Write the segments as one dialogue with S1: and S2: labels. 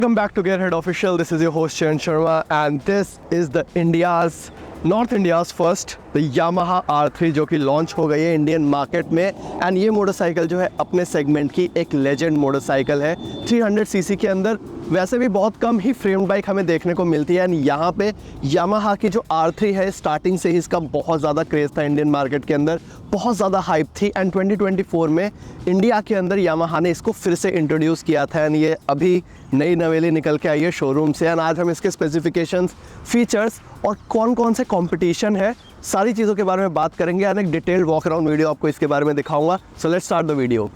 S1: Welcome back to Gearhead Official. This is your host Charan Sharma and this is the North India's first the Yamaha R3 जो कि launch हो गई है Indian market में। And ये motorcycle जो है अपने सेगमेंट की एक लेजेंड मोटरसाइकिल है। 300 सीसी के अंदर वैसे भी बहुत कम ही फ्रेम्ड बाइक हमें देखने को मिलती है। एंड यहाँ पे यामाहा की जो R3 है स्टार्टिंग से ही इसका बहुत ज़्यादा क्रेज़ था इंडियन मार्केट के अंदर, बहुत ज़्यादा हाइप थी। एंड 2024 में इंडिया के अंदर यामाहा ने इसको फिर से इंट्रोड्यूस किया था। एंड ये अभी नई नवेली निकल के आई है शोरूम से। एंड आज हम इसके स्पेसिफिकेशंस, फीचर्स और कौन कौन से कंपटीशन है, सारी चीज़ों के बारे में बात करेंगे। एंड एक डिटेल्ड वॉक अराउंड वीडियो आपको इसके बारे में दिखाऊंगा। So let's start the video.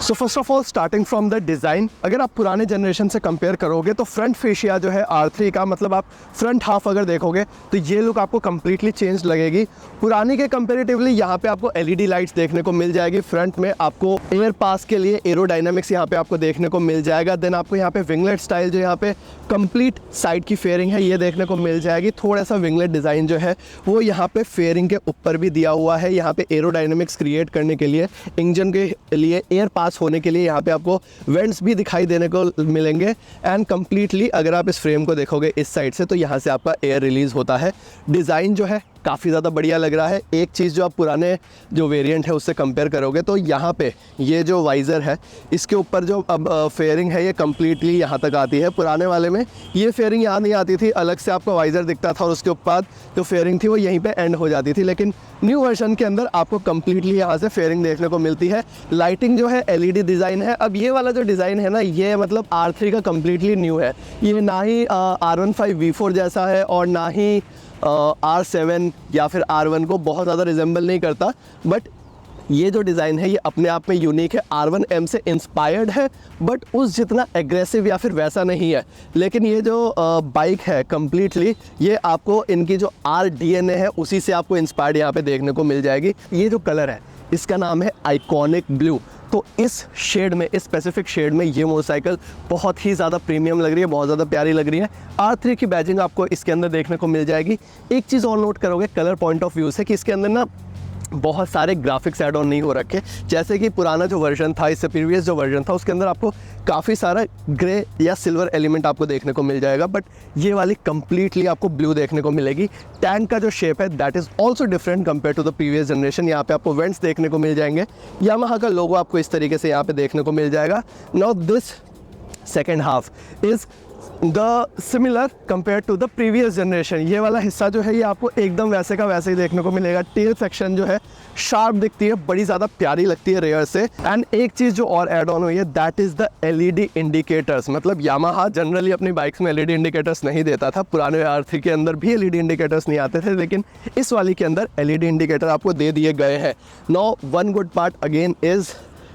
S1: So first of all starting from the design, अगर आप पुराने जनरेशन से कंपेयर करोगे तो फ्रंट फेशिया जो है R3 का, मतलब आप फ्रंट हाफ अगर देखोगे तो ये लुक आपको कम्प्लीटली चेंज लगेगी। पुरानी के कंपेरेटिवली यहाँ पे आपको LED लाइट्स देखने को मिल जाएगी। फ्रंट में आपको एयर पास के लिए एरोडायनामिक्स यहाँ पे आपको देखने को मिल जाएगा। देन आपको यहाँ पे विंगलेट स्टाइल जो यहाँ पे कंप्लीट साइड की फेयरिंग है ये देखने को मिल जाएगी। थोड़ा सा विंगलेट डिज़ाइन जो है वो यहाँ पे फेयरिंग के ऊपर भी दिया हुआ है। यहाँ पे एरोडायनामिक्स क्रिएट करने के लिए, इंजन के लिए एयर पास होने के लिए यहाँ पे आपको वेंट्स भी दिखाई देने को मिलेंगे। एंड कंप्लीटली अगर आप इस फ्रेम को देखोगे इस साइड से तो यहाँ से आपका एयर रिलीज होता है। डिज़ाइन जो है काफ़ी ज़्यादा बढ़िया लग रहा है। एक चीज़ जो आप पुराने जो वेरिएंट है उससे कंपेयर करोगे तो यहाँ पे ये जो वाइज़र है इसके ऊपर जो अब फेयरिंग है ये कम्प्लीटली यहाँ तक आती है। पुराने वाले में ये फेयरिंग यहाँ नहीं आती थी, अलग से आपको वाइज़र दिखता था और उसके ऊपर जो फेयरिंग थी वो यहीं पे एंड हो जाती थी। लेकिन न्यू वर्जन के अंदर आपको कम्प्लीटली यहाँ से फेयरिंग देखने को मिलती है। लाइटिंग जो है LED डिज़ाइन है। अब ये वाला जो डिज़ाइन है ना ये मतलब R3 का कम्प्लीटली न्यू है। ये ना ही R15 V4 जैसा है और ना ही R7 या फिर R1 को बहुत ज़्यादा रिजेंबल नहीं करता। बट ये जो डिज़ाइन है ये अपने आप में यूनिक है। R1M से इंस्पायर्ड है बट उस जितना एग्रेसिव या फिर वैसा नहीं है। लेकिन ये जो बाइक है कम्प्लीटली ये आपको इनकी जो RDNA है उसी से आपको इंस्पायर्ड यहाँ पे देखने को मिल जाएगी। ये जो कलर है इसका नाम है आइकॉनिक ब्लू। तो इस शेड में, इस स्पेसिफिक शेड में ये मोटरसाइकिल बहुत ही ज़्यादा प्रीमियम लग रही है, बहुत ज़्यादा प्यारी लग रही है। R3 की बैजिंग आपको इसके अंदर देखने को मिल जाएगी। एक चीज़ और नोट करोगे कलर पॉइंट ऑफ व्यू से कि इसके अंदर ना बहुत सारे ग्राफिक्स ऐड ऑन नहीं हो रखे। जैसे कि पुराना जो वर्जन था, इससे प्रीवियस जो वर्जन था उसके अंदर आपको काफ़ी सारा ग्रे या सिल्वर एलिमेंट आपको देखने को मिल जाएगा। बट ये वाली कम्प्लीटली आपको ब्लू देखने को मिलेगी। टैंक का जो शेप है that is also different compare to the previous generation. यहाँ पे आपको वेंट्स देखने को मिल जाएंगे। यामाहा का लोगो आपको इस तरीके से यहाँ पे देखने को मिल जाएगा। Now this second half is the similar compare to the previous generation. ये वाला हिस्सा जो है ये आपको एकदम वैसे का वैसे ही देखने को मिलेगा। टेल सेक्शन जो है शार्प दिखती है, बड़ी ज़्यादा प्यारी लगती है रेयर से। एंड एक चीज़ जो और ऐड ऑन हुई है that is the LED indicators. मतलब यामाहा जनरली अपनी बाइक्स में LED इंडिकेटर्स नहीं देता था। पुराने R3 के अंदर भी LED इंडिकेटर्स नहीं आते थे, लेकिन इस वाली के अंदर LED इंडिकेटर आपको दे दिए गए हैं। Now one good part again is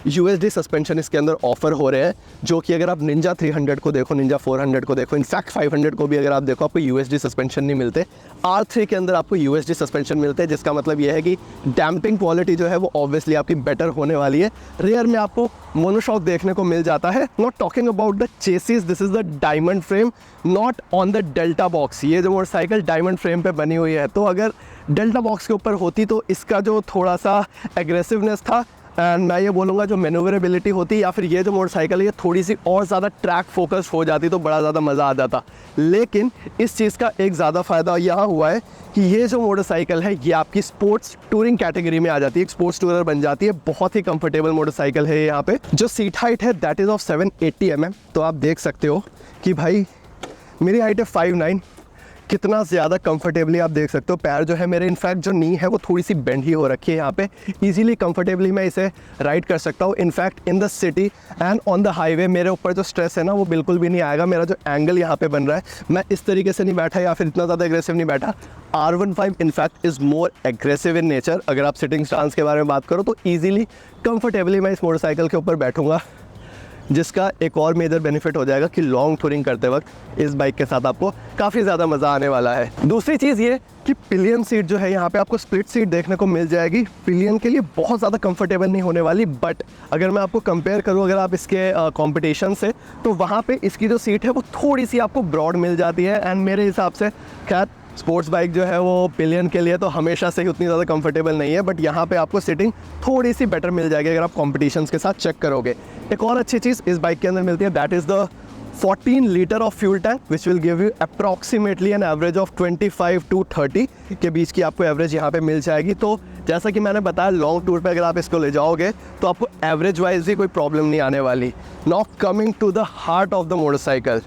S1: USD suspension इसके अंदर ऑफर हो रहे हैं, जो कि अगर आप निंजा 300 को देखो, निंजा 400 को देखो, इनफैक्ट 500 को भी अगर आप देखो आपको USD सस्पेंशन नहीं मिलते। R3 के अंदर आपको USD सस्पेंशन मिलते हैं, जिसका मतलब ये है कि डैम्पिंग क्वालिटी जो है वो ऑब्वियसली आपकी बेटर होने वाली है। रेयर में आपको मोनोशॉक देखने को मिल जाता है। Not talking about the chassis, this is the diamond frame not on the delta box. ये जो मोटरसाइकिल डायमंड फ्रेम पे बनी हुई है, तो अगर डेल्टा बॉक्स के ऊपर होती तो इसका जो थोड़ा सा एग्रेसिवनेस था एंड मैं ये बोलूँगा जो मैनूवरेबिलिटी होती या फिर ये जो मोटरसाइकिल है ये थोड़ी सी और ज़्यादा ट्रैक फोकस हो जाती तो बड़ा ज़्यादा मज़ा आ जाता। लेकिन इस चीज़ का एक ज़्यादा फ़ायदा यहाँ हुआ है कि ये जो मोटरसाइकिल है ये आपकी स्पोर्ट्स टूरिंग कैटेगरी में आ जाती है, एक स्पोर्ट्स टूरर बन जाती है। बहुत ही कंफर्टेबल मोटरसाइकिल है। यहाँ पे जो सीट हाइट है दैट इज़ ऑफ 780 mm। तो आप देख सकते हो कि भाई मेरी हाइट है 5'9", कितना ज़्यादा कंफर्टेबली आप देख सकते हो। पैर जो है मेरे, इनफैक्ट जो नी है वो थोड़ी सी बेंड ही हो रखी है। यहाँ पे इजीली कंफर्टेबली मैं इसे राइड कर सकता हूँ। In fact in the city and on the highway मेरे ऊपर जो स्ट्रेस है ना वो बिल्कुल भी नहीं आएगा। मेरा जो एंगल यहाँ पे बन रहा है, मैं इस तरीके से नहीं बैठा या फिर इतना ज़्यादा एग्रेसिव नहीं बैठा। R15 in fact is more aggressive in nature. अगर आप सिटिंग स्टांस के बारे में बात करो तो ईजिली कंफर्टेबली मैं इस मोटरसाइकिल के ऊपर बैठूँगा। जिसका एक और मेजर बेनिफिट हो जाएगा कि लॉन्ग टूरिंग करते वक्त इस बाइक के साथ आपको काफ़ी ज़्यादा मज़ा आने वाला है। दूसरी चीज़ ये कि पिलियन सीट जो है यहाँ पे आपको स्प्लिट सीट देखने को मिल जाएगी। पिलियन के लिए बहुत ज़्यादा कंफर्टेबल नहीं होने वाली, बट अगर मैं आपको कंपेयर करूँ अगर आप इसके कंपटीशन से, तो वहाँ पे इसकी जो सीट है वो थोड़ी सी आपको ब्रॉड मिल जाती है। एंड मेरे हिसाब से खैर स्पोर्ट्स बाइक जो है वो पिलियन के लिए तो हमेशा से ही उतनी ज़्यादा कंफर्टेबल नहीं है, बट यहाँ पे आपको सिटिंग थोड़ी सी बेटर मिल जाएगी अगर आप कॉम्पिटिशन्स के साथ चेक करोगे। एक और अच्छी चीज़ इस बाइक के अंदर मिलती है, that is the 14 litre of fuel tank which will give you approximately an average of 25 to 30 के बीच की आपको एवरेज यहाँ पे मिल जाएगी। तो जैसा कि मैंने बताया लॉन्ग टूर पे अगर आप इसको ले जाओगे तो आपको एवरेज वाइज भी कोई प्रॉब्लम नहीं आने वाली। Now coming to the heart of the motorcycle,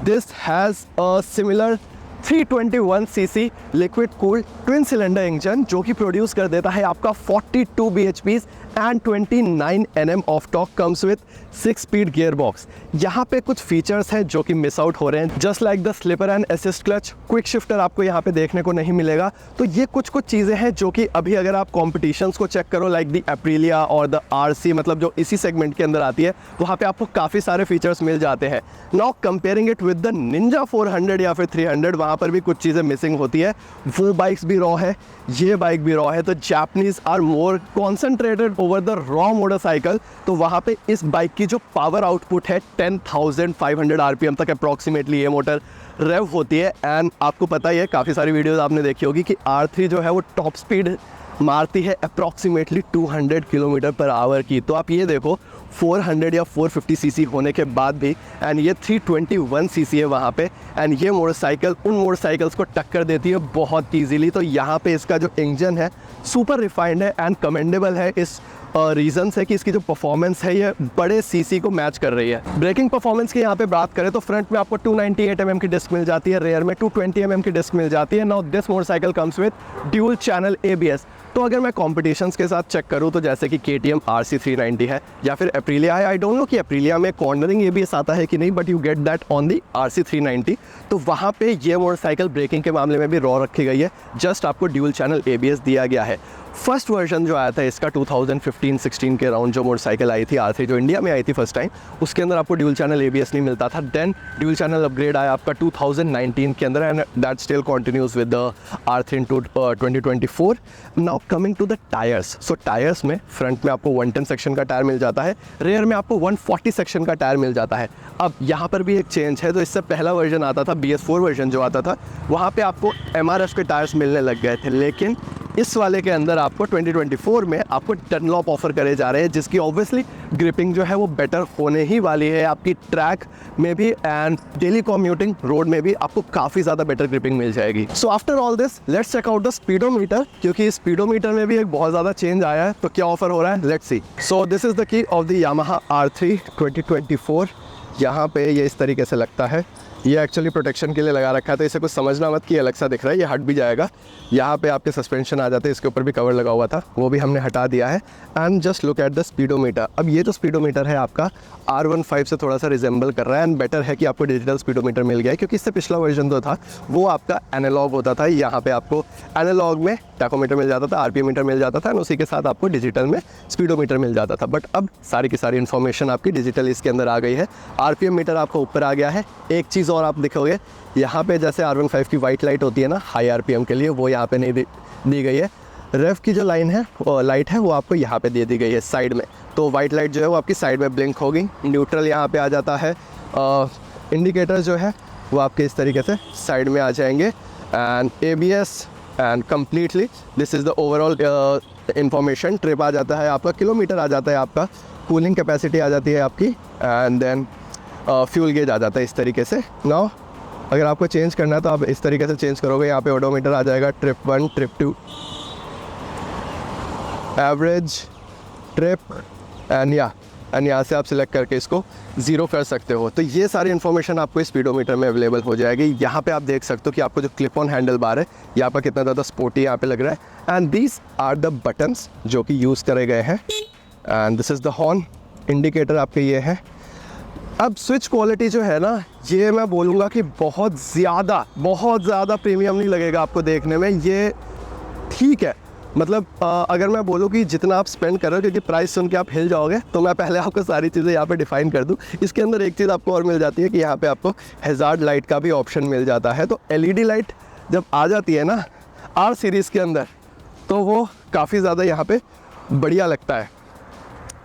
S1: this has a similar 321cc liquid cooled twin cylinder engine जो कि प्रोड्यूस कर देता है आपका 42 bhp and 29 Nm of torque, comes with 6 speed gear box. यहाँ पे कुछ फीचर्स हैं जो कि मिस आउट हो रहे हैं, just like the slipper and assist clutch, quick shifter आपको यहाँ पे देखने को नहीं मिलेगा। तो ये कुछ चीज़ें हैं जो कि अभी अगर आप कॉम्पिटिशन्स को चेक करो लाइक द एप्रिलिया और द RC, मतलब जो इसी सेगमेंट के अंदर आती है, वहाँ पे आपको काफ़ी सारे फीचर्स मिल जाते हैं। Now comparing it with the Ninja 400 या फिर 300, वहाँ पर भी कुछ चीज़ें मिसिंग होती है। वो बाइक्स भी रॉ है, ये बाइक भी रॉ है, तो Japanese are more concentrated over the raw motorcycle. तो वहाँ पे इस बाइक की जो पावर आउटपुट है 10,500 RPM तक अप्रॉक्सीमेटली ये मोटर रेव होती है। एंड आपको पता ही है, काफ़ी सारी वीडियोस आपने देखी होगी कि R3 जो है वो टॉप स्पीड मारती है अप्रॉक्सीमेटली 200 किलोमीटर पर आवर की। तो आप ये देखो 400 या 450cc होने के बाद भी, एंड ये 321cc है वहाँ पे, एंड ये मोटरसाइकिल उन मोटरसाइकिल्स को टक्कर देती है बहुत ईजीली। तो यहाँ पे इसका जो इंजन है सुपर रिफाइंड है एंड कमेंडेबल है। इस रीज़न है कि इसकी जो परफॉर्मेंस है ये बड़े सीसी को मैच कर रही है। ब्रेकिंग परफॉर्मेंस की यहाँ पे बात करें तो फ्रंट में आपको 298 mm की डिस्क मिल जाती है, रेयर में 220 mm की डिस्क मिल जाती है। Now this motorcycle comes with dual channel ABS। तो अगर मैं कॉम्पिटिशन्स के साथ चेक करूँ तो जैसे कि KTM RC 390 है या फिर एप्रिलिया है, आई डोंट नो कि एप्रिलिया में कॉर्नरिंग ABS आता है कि नहीं, but you get that on the RC 390। तो वहाँ पे ये मोटरसाइकिल ब्रेकिंग के मामले में भी रॉ रखी गई है, जस्ट आपको ड्यूल चैनल ABS दिया गया है। फर्स्ट वर्जन जो आया था इसका 2015-16 के राउंड जो मोटरसाइकिल आई थी R3 जो इंडिया में आई थी फर्स्ट टाइम, उसके अंदर आपको ड्यूल चैनल ABS नहीं मिलता था। देन ड्यूल चैनल अपग्रेड आया आपका 2019 के अंदर, and that still continues with the R3 to 2024। Now coming to the tyres, so tyres में फ्रंट में आपको 110 सेक्शन का टायर मिल जाता है, रेयर में आपको 140 सेक्शन का टायर मिल जाता है। अब यहाँ पर भी एक चेंज है, तो इससे पहला वर्जन आता था BS4 वर्जन जो आता था, वहाँ पे आपको MRF के टायर्स मिलने लग गए थे, लेकिन इस वाले के अंदर आपको 2024 में आपको डनलॉप ऑफर करे जा रहे हैं, जिसकी ऑब्वियसली ग्रिपिंग जो है वो बेटर होने ही वाली है। आपकी ट्रैक में भी एंड डेली कम्यूटिंग रोड में भी आपको काफ़ी ज़्यादा बेटर ग्रिपिंग मिल जाएगी। So after all this let's check out the speedometer, क्योंकि स्पीडोमीटर में भी एक बहुत ज़्यादा चेंज आया है। तो क्या ऑफर हो रहा है, let's see. So this is the key of the Yamaha R3 2024। यहाँ पे ये इस तरीके से लगता है, ये एक्चुअली प्रोटेक्शन के लिए लगा रखा है, तो इसे कुछ समझना मत कि अलग सा दिख रहा है, ये हट भी जाएगा। यहाँ पे आपके सस्पेंशन आ जाते हैं, इसके ऊपर भी कवर लगा हुआ था, वो भी हमने हटा दिया है। And just look at the speedometer. अब ये जो स्पीडोमीटर है आपका R15 से थोड़ा सा रिजेंबल कर रहा है, एंड बेटर है कि आपको डिजिटल स्पीडोमीटर मिल गया है, क्योंकि इससे पिछला वर्जन जो था वो आपका एनालॉग होता था। यहाँ पे आपको एनालॉग में टैकोमीटर मिल जाता था, RPM मीटर मिल जाता था, एंड उसी के साथ आपको डिजिटल में स्पीडोमीटर मिल जाता था। बट अब सारी की सारी इन्फॉर्मेशन आपकी डिजिटल इसके अंदर आ गई है। RPM मीटर आपको ऊपर आ गया है। एक चीज़ और आप दिखोगे, यहाँ पे जैसे R15 की वाइट लाइट होती है ना हाई RPM के लिए, वो यहाँ पे नहीं दी गई है। रेफ की जो लाइन है लाइट है वो आपको यहाँ पे दे दी गई है साइड में, तो वाइट लाइट जो है वो आपकी साइड में ब्लिंक होगी। न्यूट्रल यहाँ पे आ जाता है। इंडिकेटर जो है वो आपके इस तरीके से साइड में आ जाएंगे, and ABS and completely this is the overall information. Trip आ जाता है आपका, किलोमीटर आ जाता है आपका, कूलिंग कैपेसिटी आ जाती है आपकी, एंड देन फ्यूल गेज आ जाता है इस तरीके से। नाउ अगर आपको चेंज करना है तो आप इस तरीके से चेंज करोगे। यहाँ पे ओडोमीटर आ जाएगा, trip 1, trip 2, average, trip, and यहाँ से आप सिलेक्ट करके इसको 0 कर सकते हो। तो ये सारी इन्फॉर्मेशन आपको इस स्पीडोमीटर में अवेलेबल हो जाएगी। यहाँ पे आप देख सकते हो कि आपको जो क्लिप ऑन हैंडल बार है यहाँ पर कितना ज़्यादा स्पोर्टी यहाँ पे लग रहा है। And these are the buttons जो कि यूज़ करे गए हैं, and this is the horn. Indicator आपके ये है। अब स्विच क्वालिटी जो है ना, ये मैं बोलूँगा कि बहुत ज़्यादा प्रीमियम नहीं लगेगा आपको देखने में। ये ठीक है, मतलब अगर मैं बोलूँ कि जितना आप स्पेंड कर रहे हो, क्योंकि प्राइस सुन के आप हिल जाओगे, तो मैं पहले आपको सारी चीज़ें यहाँ पे डिफाइन कर दूँ। इसके अंदर एक चीज़ आपको और मिल जाती है कि यहाँ पे आपको हैज़ार्ड लाइट का भी ऑप्शन मिल जाता है। तो LED लाइट जब आ जाती है ना R सीरीज़ के अंदर, तो वो काफ़ी ज़्यादा यहाँ पे बढ़िया लगता है।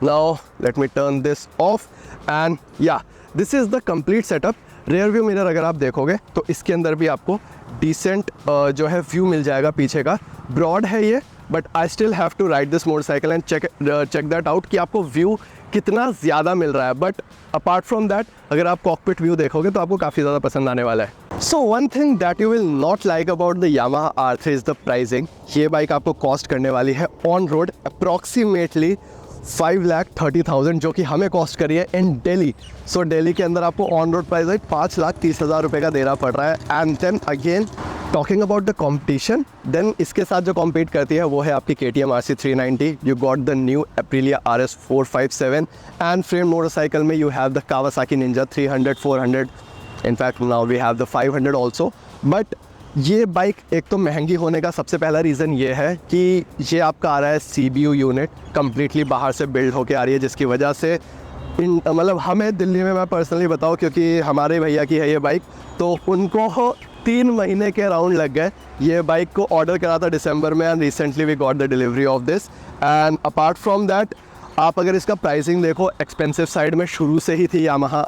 S1: Now let me turn this off and या this is the complete setup. Rear view mirror अगर आप देखोगे तो इसके अंदर भी आपको डिसेंट जो है व्यू मिल जाएगा पीछे का। ब्रॉड है ये, but I still have to ride this motorcycle and check that out कि आपको व्यू कितना ज़्यादा मिल रहा है। बट अपार्ट फ्रॉम दैट अगर आप कॉकपिट व्यू देखोगे तो आपको काफ़ी ज़्यादा पसंद आने वाला है। So one thing that you will not like about the Yamaha R3 is the pricing. ये बाइक आपको कॉस्ट करने वाली है ऑन रोड अप्रॉक्सीमेटली 5,30,000, जो कि हमें कॉस्ट करी है इन दिल्ली। सो दिल्ली के अंदर आपको ऑन रोड प्राइस 5,30,000 रुपये का देना पड़ रहा है। And then again talking about the competition, then इसके साथ जो कॉम्पीट करती है वो है आपकी KTM RC 390। You got the new Aprilia RS 457 and frame motorcycle में you have the Kawasaki Ninja 300, 400, in fact now we have the 500 also. But ये बाइक एक तो महंगी होने का सबसे पहला रीज़न ये है कि ये आपका आ रहा है CBU यूनिट, कम्प्लीटली बाहर से बिल्ड होके आ रही है, जिसकी वजह से मतलब हमें दिल्ली में, मैं पर्सनली बताऊँ क्योंकि हमारे भैया की है ये बाइक, तो उनको 3 महीने के अराउंड लग गए। ये बाइक को ऑर्डर करा था दिसंबर में and recently we got the delivery of this. And apart from that आप अगर इसका प्राइसिंग देखो, एक्सपेंसिव साइड में शुरू से ही थी यामाहा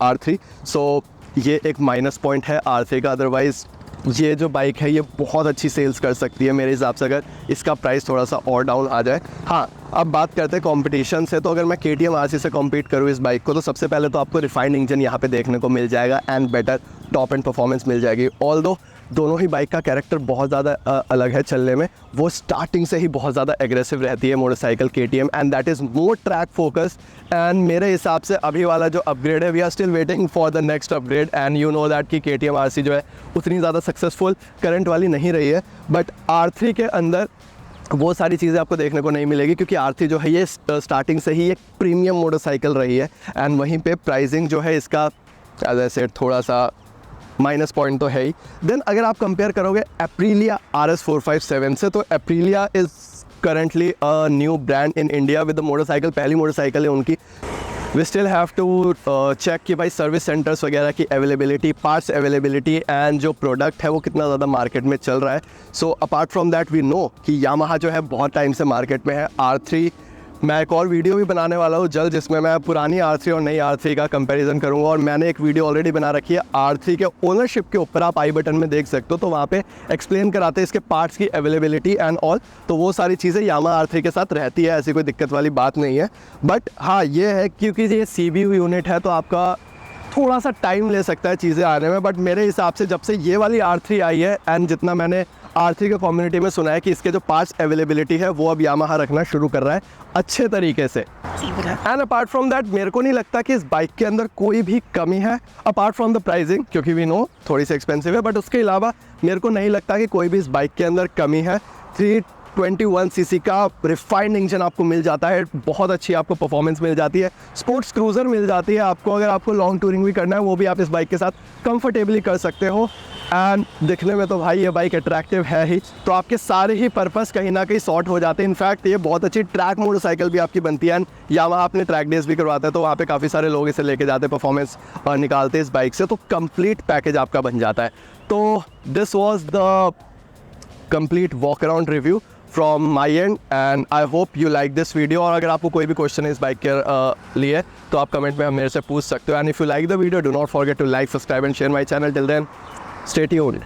S1: R3। सो ये एक माइनस पॉइंट है R3 का। अदरवाइज़ ये जो बाइक है ये बहुत अच्छी सेल्स कर सकती है मेरे हिसाब से, अगर इसका प्राइस थोड़ा सा और डाउन आ जाए। हाँ, अब बात करते हैं कंपटीशन से। तो अगर मैं KTM RC से कम्पीट करूँ इस बाइक को, तो सबसे पहले तो आपको रिफाइंड इंजन यहाँ पे देखने को मिल जाएगा and better top end performance मिल जाएगी। ऑल्दो दोनों ही बाइक का कैरेक्टर बहुत ज़्यादा अलग है चलने में। वो स्टार्टिंग से ही बहुत ज़्यादा एग्रेसिव रहती है motorcycle KTM, and that is more track focused. And मेरे हिसाब से अभी वाला जो अपग्रेड है, we are still waiting for the next upgrade. And you know that कि KTM RC जो है उतनी ज़्यादा सक्सेसफुल करंट वाली नहीं रही है। बट R3 के अंदर वो सारी चीज़ें आपको देखने को नहीं मिलेगी, क्योंकि R3 जो है ये स्टार्टिंग से ही एक प्रीमियम मोटरसाइकिल रही है। एंड वहीं पे प्राइसिंग जो है इसका एज आई सेड थोड़ा सा माइनस पॉइंट तो है ही। देन अगर आप कंपेयर करोगे Aprilia RS 457 से, तो Aprilia is currently a new brand in India with the motorcycle. पहली मोटरसाइकिल है उनकी। We still have to check कि भाई सर्विस सेंटर्स वगैरह की अवेलेबिलिटी, पार्ट्स अवेलेबिलिटी एंड जो प्रोडक्ट है वो कितना ज़्यादा मार्केट में चल रहा है। So apart from that we know कि यामाहा जो है बहुत टाइम से मार्केट में है। R3 मैं एक और वीडियो भी बनाने वाला हूँ जल्द, जिसमें मैं पुरानी R3 और नई R3 का कंपैरिजन करूँगा। और मैंने एक वीडियो ऑलरेडी बना रखी है R3 के ओनरशिप के ऊपर, आप आई बटन में देख सकते हो। तो वहाँ पे एक्सप्लेन कराते हैं इसके पार्ट्स की अवेलेबिलिटी एंड ऑल। तो वो सारी चीज़ें यामाहा R3 के साथ रहती है, ऐसी कोई दिक्कत वाली बात नहीं है। बट हाँ, ये है क्योंकि ये CBU यूनिट है तो आपका थोड़ा सा टाइम ले सकता है चीज़ें आने में। बट मेरे हिसाब से जब से ये वाली R3 आई है, एंड जितना मैंने R3 के कम्युनिटी में सुना है कि इसके जो पार्ट्स अवेलेबिलिटी है वो अब यामाहा रखना शुरू कर रहा है अच्छे तरीके से। एंड अपार्ट फ्रॉम दैट मेरे को नहीं लगता कि इस बाइक के अंदर कोई भी कमी है अपार्ट फ्रॉम द प्राइसिंग, क्योंकि वी नो थोड़ी सी एक्सपेंसिव है। बट उसके अलावा मेरे को नहीं लगता कि कोई भी इस बाइक के अंदर कमी है। 321cc का रिफाइंड इंजन आपको मिल जाता है, बहुत अच्छी आपको परफॉर्मेंस मिल जाती है। स्पोर्ट्स क्रूज़र मिल जाती है आपको, अगर आपको लॉन्ग टूरिंग भी करना है वो भी आप इस बाइक के साथ कंफर्टेबली कर सकते हो। एंड दिखने में तो भाई ये बाइक अट्रैक्टिव है ही, तो आपके सारे ही पर्पस कहीं ना कहीं सॉर्ट हो जाते हैं। इनफैक्ट ये बहुत अच्छी ट्रैक मोटरसाइकिल भी आपकी बनती है। एंड यामाहा अपने ट्रैक डेज भी करवाता है, तो वहाँ पे काफ़ी सारे लोग इसे लेके जाते हैं, परफॉर्मेंस निकालते हैं इस बाइक से। तो कंप्लीट पैकेज आपका बन जाता है। तो this was the complete walk around review from my and, and I hope you like this video. और अगर आपको कोई भी क्वेश्चन है इस बाइक के लिए तो आप कमेंट में मेरे से पूछ सकते हो। And if you like the video, do not forget to like, subscribe and share my channel. Till then, stay tuned.